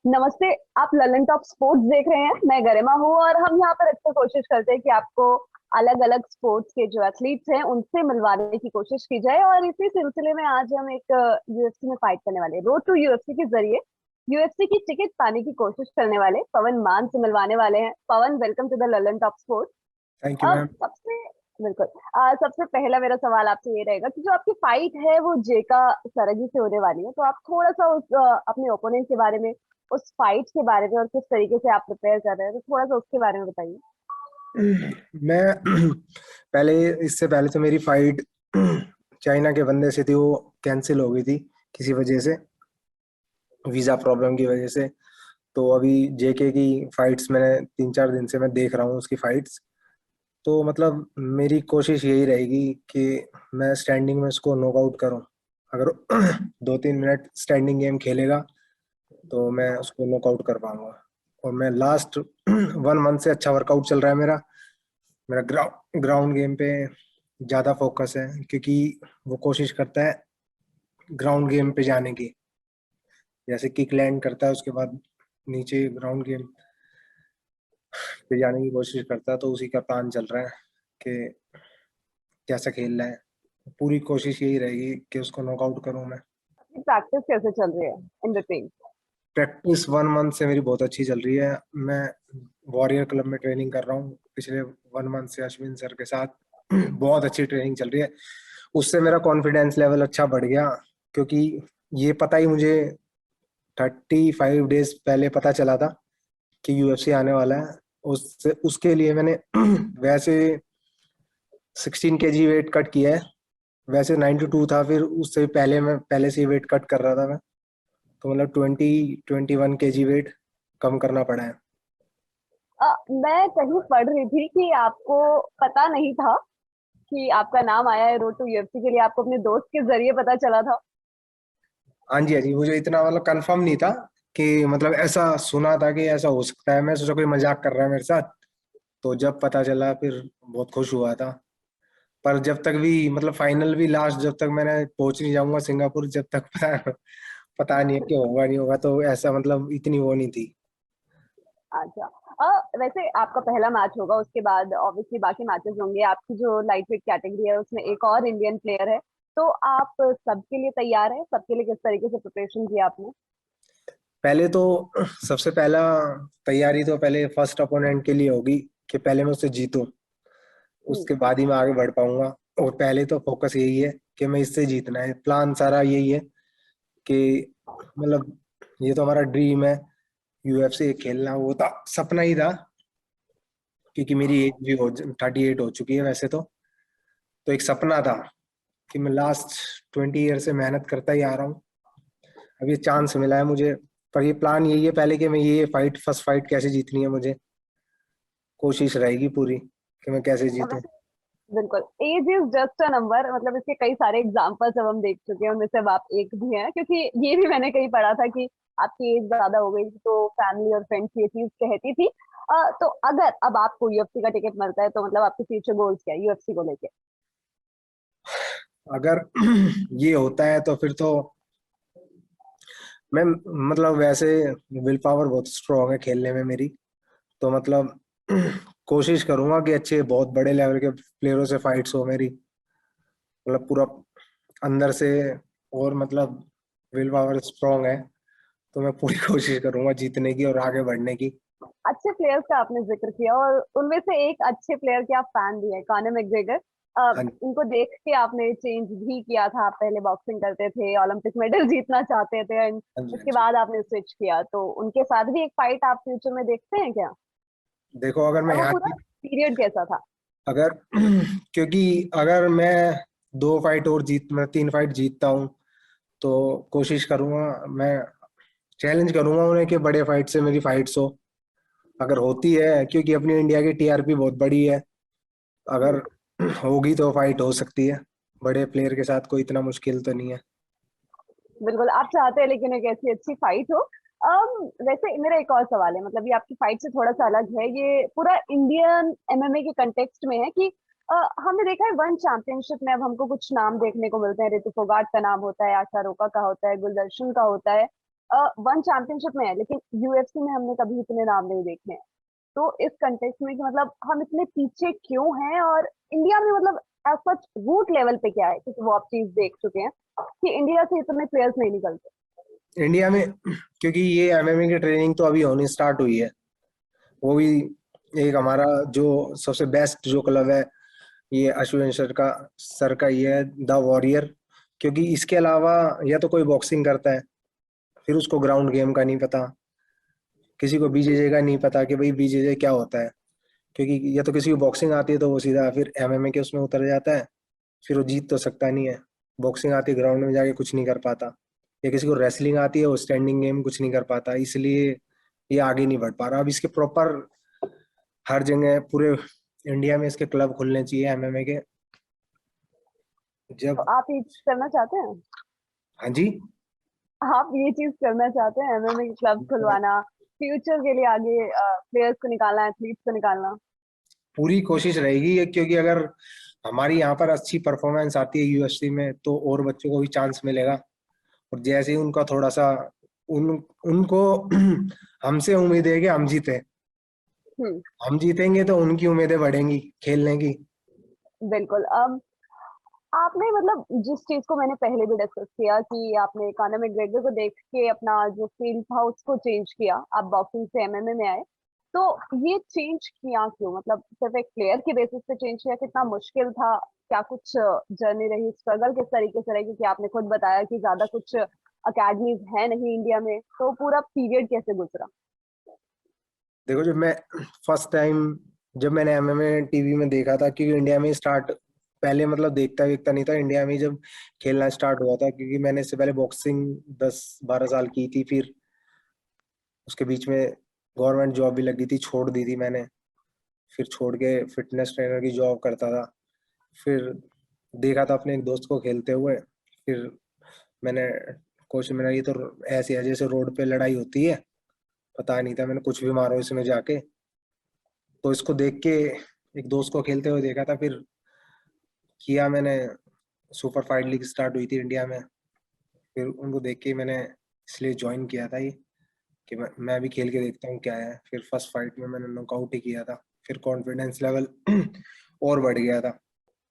नमस्ते। आप Lalan top sports देख रहे हैं। मैं गरिमा हूँ और हम यहाँ पर अक्सर कोशिश करते हैं कि आपको अलग अलग स्पोर्ट्स के जो एथलीट्स हैं उनसे मिलवाने की कोशिश की जाए, और इसी सिलसिले में आज हम एक यूएफसी में फाइट करने वाले, रोड टू यूएफसी के जरिए यूएफसी की टिकट पाने की कोशिश करने वाले पवन मान से मिलवाने वाले हैं। Pavan, welcome to the Lallantop sports. Thank you अब मैम। सबसे बिल्कुल सबसे पहला मेरा सवाल आपसे ये रहेगा कि जो आपकी फाइट है वो जेका सरगी से होने वाली है, तो आप थोड़ा सा उस अपने ओपोनेंट के बारे में, उस फाइट के बारे में और किस तरीके से आप प्रिपेयर कर रहे हैं, तो थोड़ा सा उसके बारे में बताइए। मैं पहले इससे पहले तो मेरी फाइट चाइना के बंदे से थी, वो कैंसिल हो गई थी किसी वजह से, वीजा प्रॉब्लम की वजह से। तो अभी जेके की फाइट्स मैंने 3-4 दिन से मैं देख रहा हूँ उसकी फाइट्स। तो मतलब मेरी कोशिश यही रहेगी कि मैं स्टैंडिंग में उसको नॉकआउट करूँ। अगर 2-3 मिनट स्टैंडिंग गेम खेलेगा तो मैं उसको नॉकआउट कर पाऊंगा। और मैं लास्ट 1 मंथ से अच्छा वर्कआउट चल रहा है मेरा। मेरा ग्राउंड गेम पे ज्यादा फोकस है, क्योंकि वो कोशिश करता है ग्राउंड गेम पे जाने की। जैसे किक लैंड करता है उसके बाद नीचे ग्राउंड गेम पे जाने की कोशिश करता है, तो उसी का प्लान चल रहा है कि कैसा खेल रहा है। पूरी कोशिश यही रहेगी कि उसको नॉकआउट करूं मैं। प्रैक्टिस कैसे चल रही है इन बिटवीन? प्रैक्टिस 1 मंथ से मेरी बहुत अच्छी चल रही है। मैं वॉरियर क्लब में ट्रेनिंग कर रहा हूँ पिछले 1 मंथ से अश्विन सर के साथ। बहुत अच्छी ट्रेनिंग चल रही है। उससे मेरा कॉन्फिडेंस लेवल अच्छा बढ़ गया, क्योंकि ये पता ही मुझे 35 डेज पहले पता चला था कि यूएफसी आने वाला है। उससे उसके लिए मैंने वैसे 16 kg वेट कट किया है। वैसे 92 था, फिर उससे पहले मैं पहले से ही वेट कट कर रहा था मैं। तो मतलब 20-21 kg वेट कम करना पड़ा है। मैं कहीं पढ़ रही थी कि आपको पता नहीं था कि आपका नाम आया है रोड टू यूएफसी के लिए, आपको अपने दोस्त के जरिए पता चला था। हाँ जी, हाँ जी, मुझे इतना मतलब कंफर्म नहीं था कि मतलब ऐसा सुना था कि ऐसा हो सकता है। मैं सोचा कोई मजाक कर रहा है मेरे साथ। तो जब पता चला फिर बहुत खुश हुआ था। पर जब तक भी मतलब फाइनल भी लास्ट जब तक मैंने पहुंच नहीं जाऊंगा सिंगापुर, जब तक पता नहीं है कि होगा नहीं होगा, तो ऐसा मतलब इतनी वो नहीं थी। अच्छा। वैसे आपका पहला मैच होगा, उसके बाद ऑब्वियसली बाकी मैचेस होंगे। आपकी जो लाइट वेट कैटेगरी है उसमें एक और इंडियन प्लेयर है, तो आप सबके लिए तैयार हैं? सबके लिए किस तरीके से प्रिपरेशन किया आपने? पहले तो सबसे पहला तैयारी तो पहले फर्स्ट अपोनेंट के लिए होगी कि पहले मैं उससे जीतूं। हम्म। उसके बाद ही मैं आगे बढ़ पाऊंगा। और पहले तो फोकस यही है कि मैं इससे जीतना है। प्लान सारा यही है कि मतलब ये तो हमारा ड्रीम है यूएफसी खेलना। वो था सपना ही था, क्योंकि मेरी एज भी हो 38 हो चुकी है वैसे तो एक सपना था कि मैं लास्ट 20 ईयर से मेहनत करता ही आ रहा हूँ। अब ये चांस मिला है मुझे। पर ये प्लान यही है पहले कि मैं ये फाइट फर्स्ट फाइट कैसे जीतनी है मुझे। कोशिश रहेगी पूरी कि मैं कैसे जीतूं। वैसे बिल्कुल, age is just a number, मतलब इसके कई सारे एग्जांपल्स अब हम देख चुके हैं, उनमें से अब आप एक भी हैं, क्योंकि ये भी मैंने कहीं पढ़ा था कि आपकी एज ज्यादा हो गई थी तो फैमिली और फ्रेंड्स ये चीज कहती थी। तो अगर अब आपको यूएफसी का टिकट मिलता है तो मतलब आपके फ्यूचर गोल्स क्या है यूएफसी को लेके? अगर ये होता है तो फिर तो मैं मतलब वैसे विल पावर बहुत स्ट्रांग है खेलने में मेरी। तो मतलब कोशिश करूंगा कि अच्छे बहुत बड़े लेवल के प्लेयरों से फाइट्स हो मेरी। मतलब पूरा अंदर से। और मतलब विल पावर स्ट्रांग है, तो मैं पूरी कोशिश करूंगा जीतने की और आगे बढ़ने की। अच्छे प्लेयर्स का आपने जिक्र किया, और उनमें से एक अच्छे प्लेयर के आप फैन भी हैं, कॉनर मैकग्रेगर। हाँ इनको देख के आपने चेंज भी किया था, आप पहले बॉक्सिंग करते थे, ओलंपिक मेडल जीतना चाहते थे, एंड हाँ जी, हाँ उसके जी। बाद आपने स्विच किया, तो उनके साथ भी एक फाइट आप फ्यूचर में देखते हैं क्या? देखो अगर मैं और वो यहाँ पूरा की पीरियड कैसा था? अगर क्योंकि अगर मैं 2 फाइट और जीत मैं 3 फाइट जीतता हूँ, तो कोशिश करूंगा मैं चैलेंज करूंगा उन्हें कि बड़े फाइट से मेरी फाइट्स हो। अगर होती है, क्योंकि अपनी इंडिया की टीआरपी बहुत बड़ी है। अगर हम्म, होगी तो फाइट हो सकती है। बड़े प्लेयर के साथ कोई इतना मुश्किल तो नहीं है। बिल्कुल आप चाहते हैं, लेकिन एक ऐसी अच्छी फाइट हो। वैसे मेरा एक और सवाल है, मतलब ये आपकी फाइट से थोड़ा सा अलग है, ये पूरा इंडियन एमएमए के कंटेक्स्ट में है कि हमने देखा है वन चैंपियनशिप में अब हमको कुछ नाम देखने को मिलते हैं। रितु फोगाट का नाम होता है, आशा रोका का होता है, गुलदर्शन का होता है। वन चैंपियनशिप में है, लेकिन यूएफसी में हमने कभी इतने नाम नहीं देखे हैं। तो इस कंटेक्स्ट में कि मतलब हम इतने पीछे क्यों हैं, और इंडिया में मतलब एज सच रूट लेवल पे क्या है, क्योंकि वो आप चीज देख चुके हैं कि इंडिया से इतने प्लेयर्स नहीं निकलते। इंडिया में क्योंकि ये एमएमए की ट्रेनिंग तो अभी होनी स्टार्ट हुई है, वो भी एक हमारा जो सबसे बेस्ट जो क्लब है ये अश्विन सर का ये है द वॉरियर। क्योंकि इसके अलावा या तो कोई बॉक्सिंग करता है, फिर उसको ग्राउंड गेम का नहीं पता, किसी को बीजेजे का नहीं पता कि भाई बीजेजे क्या होता है। क्योंकि या तो किसी को बॉक्सिंग आती है तो वो सीधा फिर एमएमए के उसमें उतर जाता है, फिर वो जीत तो सकता नहीं है। बॉक्सिंग आती है ग्राउंड में जाके कुछ नहीं कर पाता, या किसी को रेसलिंग आती है वो स्टैंडिंग गेम कुछ नहीं कर पाता, इसलिए ये आगे नहीं बढ़ पा रहा। अब इसके प्रॉपर हर जगह पूरे इंडिया में इसके क्लब खुलने चाहिए एमएमए के। तो जब आप ये चीज करना चाहते हैं? हाँ जी, आप ये चीज करना चाहते हैं, एमएमए के क्लब खुलवाना, फ्यूचर के लिए आगे प्लेयर्स को निकालना, एथलीट्स को निकालना? पूरी कोशिश रहेगी ये, क्योंकि अगर हमारी यहाँ पर अच्छी परफॉर्मेंस आती है यूएफसी में तो और बच्चों को भी चांस मिलेगा। और जैसे ही उनका थोड़ा सा उन उनको हमसे उम्मीद है कि हम जीते, हम्म। हम जीतेंगे तो उनकी उम्मीदें बढ़ेंगी खेलने की। बिल्कुल। अब आपने मतलब जिस चीज को मैंने पहले भी डिस्कस किया कि आपने काना मैकग्रेगर को देख के अपना जो फील्ड था उसको चेंज किया, आप बॉक्सिंग से एमएमए में आए। तो ये चेंज किया क्यों, मतलब सिर्फ एक प्लेयर की बेसिस पे चेंज किया? कितना मुश्किल था, क्या कुछ जर्नी रही, स्ट्रगल किस तरीके से रही? क्योंकि आपने खुद बताया कि ज्यादा कुछ अकेडमीज है नहीं इंडिया में, तो पूरा पीरियड कैसे गुजरा? देखो, जब मैं फर्स्ट टाइम जब मैंने एमएमए टीवी में देखा था, क्योंकि इंडिया में स्टार्ट पहले मतलब देखता देखता नहीं था, इंडिया में ही जब खेलना स्टार्ट हुआ था। क्योंकि मैंने इससे पहले बॉक्सिंग 10-12 साल की थी, फिर उसके बीच में गवर्नमेंट जॉब भी लगी थी, छोड़ दी थी मैंने। फिर छोड़ के फिटनेस ट्रेनर की जॉब करता था। फिर देखा था अपने एक दोस्त को खेलते हुए, फिर मैंने कोशिश मैंने ये तो ऐसे है जैसे रोड पे लड़ाई होती है, पता नहीं था, मैंने कुछ भी मारो इसमें जाके। तो इसको देख के एक दोस्त को खेलते हुए देखा था, फिर किया मैंने। सुपर फाइट लीग स्टार्ट हुई थी इंडिया में, फिर उनको देख के मैंने इसलिए ज्वाइन किया था ये, कि मैं भी खेल के देखता हूँ क्या है। फिर फर्स्ट फाइट में मैंने नॉकआउट ही किया था, फिर कॉन्फिडेंस लेवल और बढ़ गया था।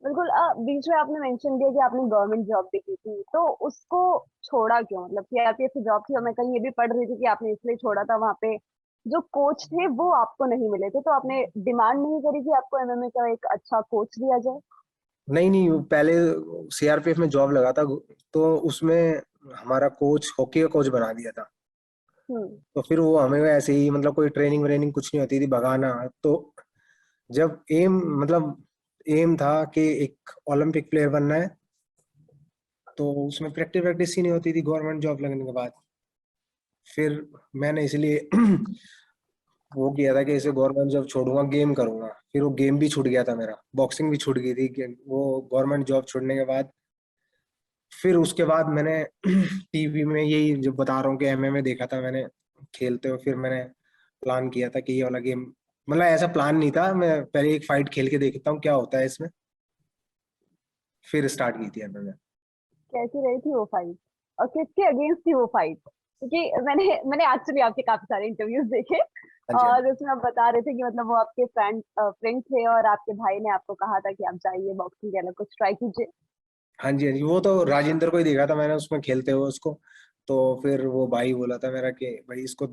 बिल्कुल। बीच में आपने मेंशन किया कि आपने गवर्नमेंट जॉब भी की थी, तो उसको छोड़ा क्यों? मतलब सीआरपीएफ की जॉब थी, और मैं कहीं ये भी पढ़ रही थी कि आपने इसलिए छोड़ा था, वहां पे जो कोच थे वो आपको नहीं मिले थे, तो आपने डिमांड नहीं करी कि आपको एमएमए का एक अच्छा कोच दिया जाए? नहीं नहीं, वो पहले सीआरपीएफ में जॉब लगा था, तो उसमें हमारा कोच हॉकी का कोच बना दिया था। हम्म। तो फिर वो हमें ऐसे ही मतलब कोई ट्रेनिंग व्रेनिंग कुछ नहीं होती थी, भगाना। तो जब एम था कि एक ओलंपिक प्लेयर बनना है, तो उसमें प्रैक्टिस वैक्टिस ही नहीं होती थी गवर्नमेंट जॉब लगने के बाद। फिर मैंने इसलिए वो किया था कि इसे गवर्नमेंट जॉब छोड़ूंगा, गेम करूंगा। फिर वो गेम भी छूट गया था मेरा, बॉक्सिंग भी छूट गई थी कि वो गवर्नमेंट जॉब छोड़ने के बाद। फिर उसके बाद मैंने टीवी में यही जो बता रहा हूँ कि एमएमए देखा था मैंने खेलते हुए, फिर मैंने प्लान किया था कि ये वाला गेम, मतलब ऐसा प्लान नहीं था, मैं पहले एक फाइट खेल के देखता हूँ क्या होता है इसमें, फिर स्टार्ट की थी एमएमए। कैसी रही थी वो फाइट, और किसके अगेंस्ट थी वो फाइट? क्योंकि मैंने मैंने एक्चुअली आपके काफी सारे इंटरव्यूज देखे, हाँ जी, हाँ जी। और उसमें आप बता रहे थे कि मतलब वो आपके फ्रेंड थे, और आपके भाई ने आपको कहा था कि आप जाइए बॉक्सिंग के अलग कुछ ट्राई कीजिए। हाँ जी, हाँ जी, वो तो राजेंद्र को ही देखा था मैंने उसमें खेलते हुए उसको। तो फिर वो भाई बोला था मेरा कि भाई इसको,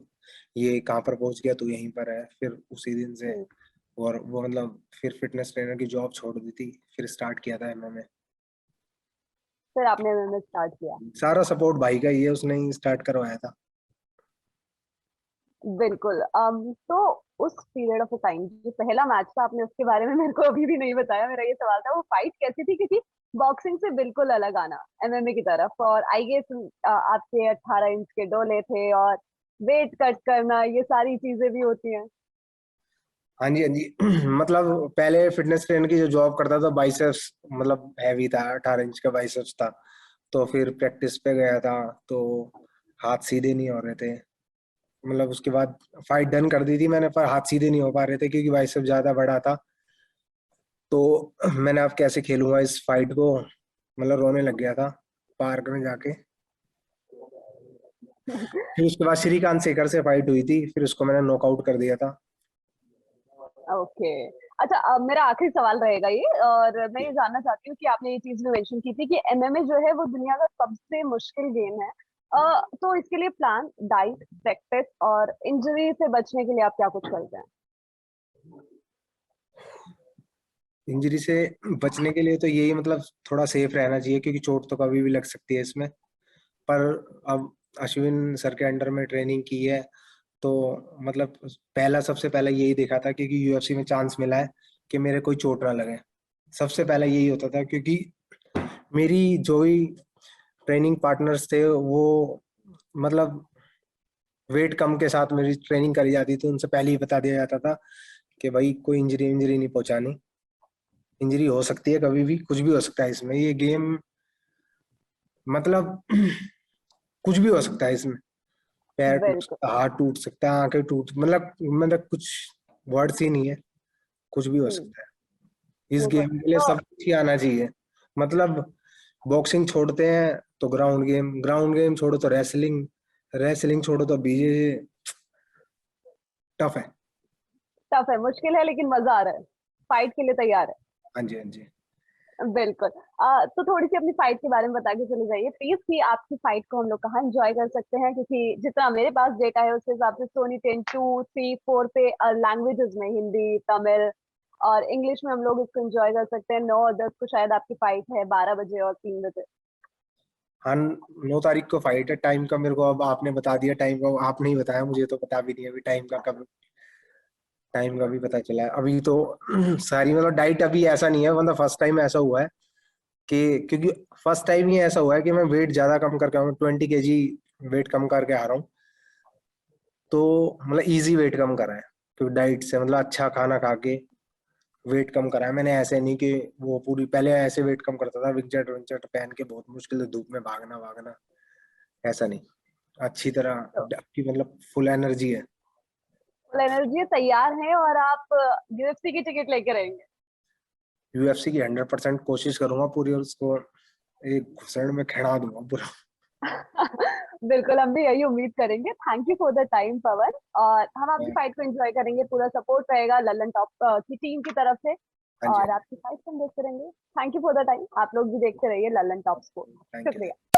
ये कहाँ पर पहुंच गया तू, यहीं पर है। फिर उसी दिन से, हम्म। और वो मतलब फिर फिटनेस ट्रेनर की जॉब छोड़ दी थी, फिर स्टार्ट किया था एमएमए। फिर आपने एमएमए स्टार्ट किया? सारा सपोर्ट भाई का ही है, उसने ही स्टार्ट करवाया था। बिल्कुल। तो उस पीरियड ऑफ टाइम जो पहला मैच था, आपने उसके बारे में मेरे को अभी भी नहीं बताया। मेरा ये सवाल था वो फाइट कैसी थी, क्योंकि बॉक्सिंग से बिल्कुल अलग आना एमएमए की तरफ, और आई गेस आपके 18 इंच के डोले थे, और वेट कट करना, ये सारी चीजें भी होती हैं। हाँ जी, हाँ जी। मतलब पहले फिटनेस ट्रेनर की जो जॉब करता था, बाइसेप्स मतलब हैवी था, 18 इंच का बाइसेप्स था। तो फिर प्रैक्टिस पे गया था, तो हाथ सीधे नहीं हो रहे थे। मतलब उसके बाद फाइट डन कर दी थी मैंने, पर हाथ सीधे नहीं हो पा रहे थे क्योंकि बाइसेप ज्यादा बड़ा था। तो मैंने अब कैसे खेलूंगा इस फाइट को, मतलब रोने लग गया था पार्क में जाके। फिर उसके बाद श्रीकांत शेखर से फाइट हुई थी, फिर उसको मैंने नॉकआउट कर दिया था। ओके। अच्छा, अब मेरा आखिरी सवाल रहेगा ये, और मैं ये जानना चाहती हूँ कि आपने ये चीज भी मेंशन की थी कि एमएमए जो है वो दुनिया का सबसे मुश्किल गेम है। तो इसके लिए प्लान, डाइट, प्रैक्टिस और इंजरी से बचने के लिए आप क्या कुछ करते हैं? इंजरी से बचने के लिए तो यही, मतलब थोड़ा सेफ रहना चाहिए, क्योंकि चोट तो कभी भी लग सकती है इसमें। पर अब अश्विन सर के अंडर में ट्रेनिंग की है, तो मतलब पहला, सबसे पहले यही देखा था, क्योंकि यूएफसी में चांस मिला है कि मेरे कोई चोट ना लगे। सबसे पहले यही होता था, क्योंकि मेरी जो भी ट्रेनिंग पार्टनर्स थे वो मतलब वेट कम के साथ मेरी ट्रेनिंग करी जाती थी, उनसे पहले ही बता दिया जाता था कि भाई कोई इंजरी इंजरी नहीं पहुंचानी। इंजरी हो सकती है, कभी भी कुछ भी हो सकता है इसमें, ये गेम मतलब कुछ भी हो सकता है इसमें। पैर टूट बिल्कुल। सकता है, हाथ टूट सकता है, आंखें टूट, मतलब कुछ वर्ड्स ही नहीं है, कुछ भी हो हम्म। सकता है। इस बिल्कुल। गेम के लिए तो सब कुछ ही आना चाहिए। मतलब बॉक्सिंग छोड़ते हैं तो ग्राउंड गेम, ग्राउंड गेम छोड़ो तो रेसलिंग, रेसलिंग छोड़ो तो बीजे। टफ है। टफ है, मुश्किल है, लेकिन मजा आ रहा है, फाइट के लिए तैयार है। हाँ जी, हाँ जी। बिल्कुल। तो थोड़ी सी अपनी फाइट के बारे में बता के चले जाइए प्लीज, कि आपकी फाइट को हम लोग कहाँ एंजॉय कर सकते हैं, क्योंकि जितना मेरे पास डेटा है उस हिसाब से सोनी 10, 2, 3, 4 पे लैंग्वेजेस में हिंदी, तमिल और इंग्लिश में हम लोग इसको एंजॉय कर सकते हैं। 9 और 10 को शायद आपकी फाइट है, 12 बजे और 3 बजे। हाँ, 9 तारीख को फाइट है। टाइम का मेरे को अब आपने बता दिया, टाइम का आपने ही बताया, मुझे तो पता भी नहीं है अभी टाइम का कब, टाइम का भी पता चला है अभी तो। सारी मतलब डाइट अभी ऐसा नहीं है, मतलब फर्स्ट टाइम ऐसा हुआ है कि, क्योंकि फर्स्ट टाइम ही ऐसा हुआ है कि मैं वेट ज्यादा कम करके आऊँ, 20 kg वेट कम करके आ रहा हूँ। तो मतलब इजी वेट कम करा है, क्योंकि डाइट से मतलब अच्छा खाना खा के वेट कम करा है मैंने। ऐसे नहीं कि वो पूरी, पहले ऐसे वेट कम करता था विंचर्ट विंचर्ट पहन के, बहुत मुश्किल है धूप में भागना भागना, ऐसा नहीं। अच्छी तरह तो आपकी मतलब फुल एनर्जी है। फुल एनर्जी तैयार है, और आप यूएफसी की टिकट लेके रहेंगे? यूएफसी की 100% कोशिश करूंगा पूरी, और उसको एक घुसड़ में खड़ा दूंगा पूरा। बिल्कुल, हम भी यही उम्मीद करेंगे। Thank you for the time Pavan, और हम आपकी फाइट को एंजॉय करेंगे, पूरा सपोर्ट रहेगा ललन टॉप की टीम की तरफ से, हाँ जी, और आपकी फाइट को हम देखते रहेंगे। Thank you for the time. आप लोग भी देखते रहिए Lalan top sport. Thank you. शुक्रिया।